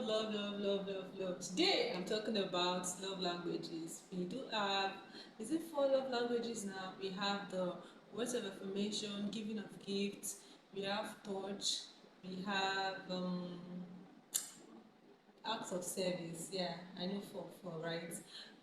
Love. Today I'm talking about love languages. We do have, is it four love languages now? We have the words of affirmation, giving of gifts, we have touch, we have acts of service. Yeah, I know for right.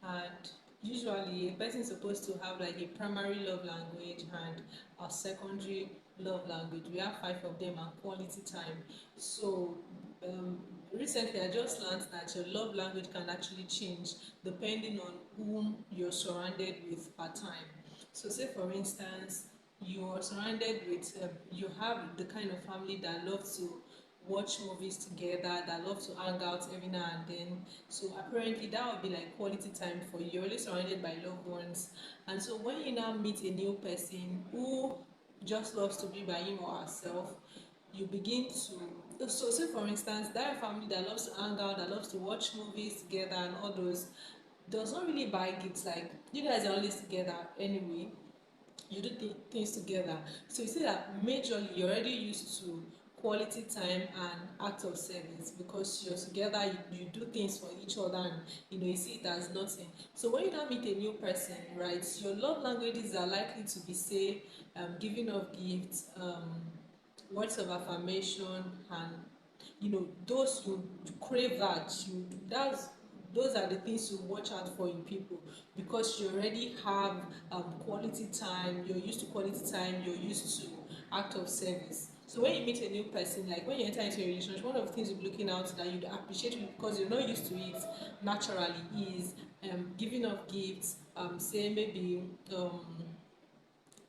And usually a person is supposed to have like a primary love language and a secondary love language. We have five of them and quality time. So um, recently I just learned that your love language can actually change depending on whom you're surrounded with per time. So say for instance you're surrounded with you have the kind of family that love to watch movies together, that love to hang out every now and then. So apparently that would be like quality time for you. You're always surrounded by loved ones. And so when you now meet a new person who just loves to be by him or herself, you begin to, so say for instance that family that loves to hang out, that loves to watch movies together and all those, does not really buy gifts. Like you guys are always together anyway, you do things together. So you see that majorly you're already used to quality time and act of service because you're together, you do things for each other, and you see it as nothing. So when you now meet a new person, right, your love languages are likely to be, say, giving of gifts, words of affirmation, and those you crave, that you that's those are the things you watch out for in people, because you already have quality time, you're used to quality time, you're used to act of service. So when you meet a new person, like when you enter into a relationship, one of the things you're looking out that you'd appreciate because you're not used to it naturally is giving of gifts, say maybe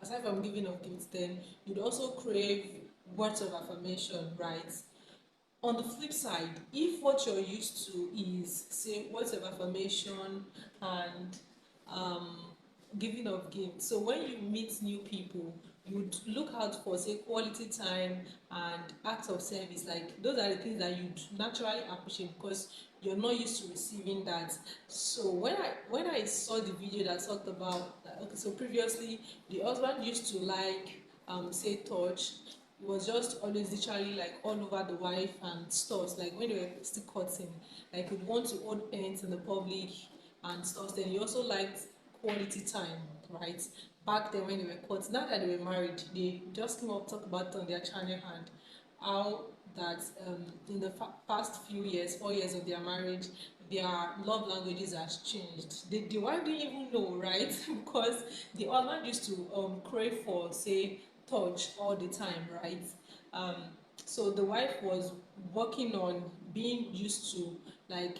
aside from giving of gifts, then you'd also crave words of affirmation, right? On the flip side, if what you're used to is, say, words of affirmation and um, giving of gifts, so when you meet new people, you would look out for, say, quality time and acts of service. Like those are the things that you'd naturally appreciate because you're not used to receiving that. So when I saw the video that talked about, okay, so previously the husband used to like say touch. It was just always literally like all over the wife and stuff. Like when they were still cutting, like he'd want to hold hands in the public and stuff. Then he also liked quality time, right? Back then when they were cutting, now that they were married, they just came up talk about it on their channel, and how that in the past few years, 4 years of their marriage, their love languages has changed. The wife didn't even know, right? Because the husband used to crave for, say, touch all the time, right? Um, so the wife was working on being used to like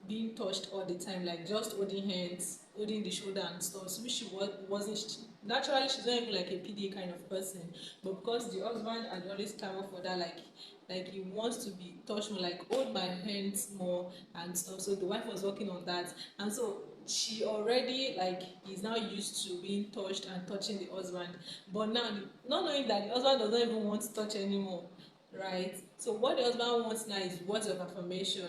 being touched all the time, like just holding hands, holding the shoulder and stuff. So she wasn't naturally, she's not even like a PDA kind of person, but because the husband had always clamored for that, like he wants to be touched more, like hold my hands more and stuff. So the wife was working on that, and so she already like is now used to being touched and touching the husband, but now not knowing that the husband does not even want to touch anymore, right? So what the husband wants now is words of affirmation,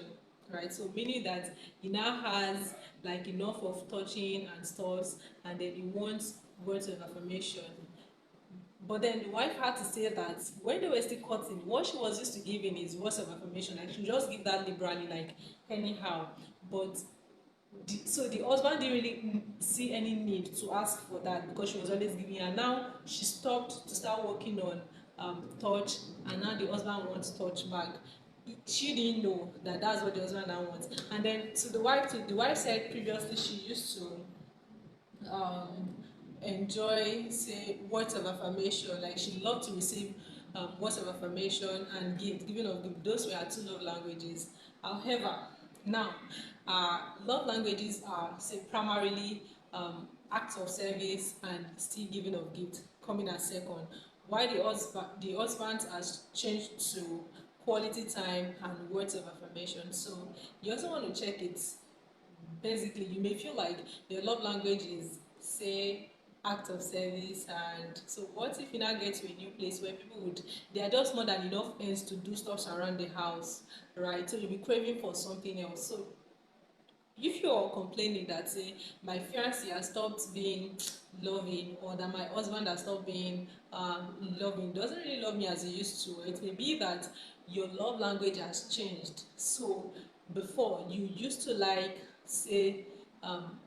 right? So meaning that he now has like enough of touching and stuff, and then he wants words of affirmation. But then the wife had to say that when they were still cutting, what she was used to giving is words of affirmation. Like she just give that liberally, like anyhow. But so the husband didn't really see any need to ask for that because she was always giving her. Now she stopped to start working on touch, and now the husband wants touch back. She didn't know that that's what the husband now wants. And then to the wife, the wife said previously she used to um, enjoy, say, words of affirmation. Like she loved to receive words of affirmation and giving of gift. Those were her two love languages. However, now love languages are, say, primarily acts of service and still giving of gift coming as second. While the husband has changed to quality time and words of affirmation. So you also want to check it. Basically, you may feel like your love language is, say, act of service, and so what if you now get to a new place where people would, there are just more than enough ends to do stuff around the house, right? So you'll be craving for something else. So if you're complaining that, say, my fiancé has stopped being loving, or that my husband has stopped being loving, doesn't really love me as he used to, it may be that your love language has changed. So before you used to like, say, um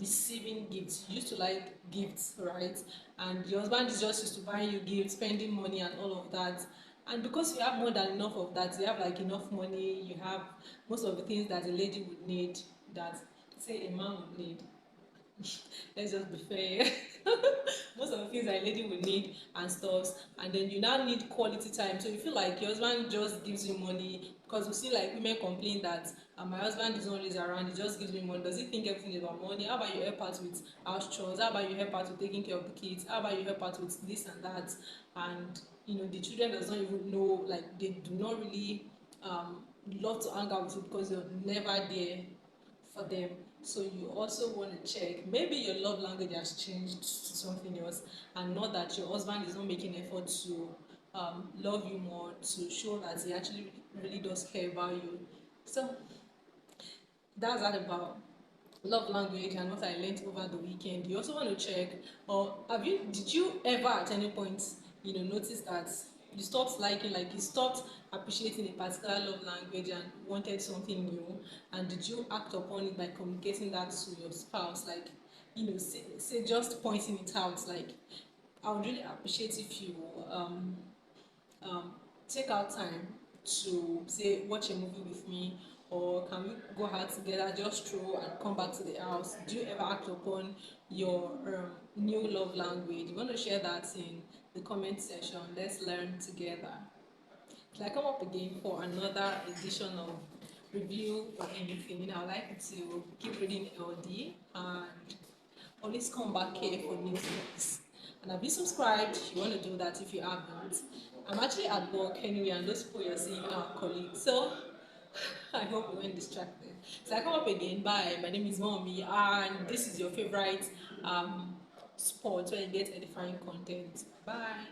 receiving gifts, you used to like gifts, right? And your husband is just used to buying you gifts, spending money and all of that. And because you have more than enough of that, you have like enough money, you have most of the things that a lady would need, that, say, a man would need. Let's just be fair. Most of the things that a lady will need and stuff, and then you now need quality time. So you feel like your husband just gives you money, because we see like women complain that, my husband is not always around, he just gives me money. Does he think everything is about money? How about you help out with house chores? How about you help out with taking care of the kids? How about you help out with this and that? And the children does not even know, like they do not really love to hang out with you because you're never there for them. So you also want to check, maybe your love language has changed to something else, and not that your husband is not making effort to love you more, to show that he actually really does care about you. So that's that about love language and what I learned over the weekend. You also want to check, or did you ever at any point, notice that you stopped liking, like you stopped appreciating a particular love language and wanted something new, and did you act upon it by communicating that to your spouse, like, say just pointing it out, like, I would really appreciate if you um, take out time to, say, watch a movie with me, or can we go out together, just stroll and come back to the house? Do you ever act upon your new love language? You want to share that in the comment section. Let's learn together. Till I come up again for another edition of review or anything, I like to keep reading LD, and always come back here for new things. And have you subscribed? You want to do that if you haven't. I'm actually at work anyway, and those people you're seeing are colleagues. So I hope you weren't distracted. So I come up again. Bye. My name is Mommy, and this is your favorite spot where you get edifying content. Bye.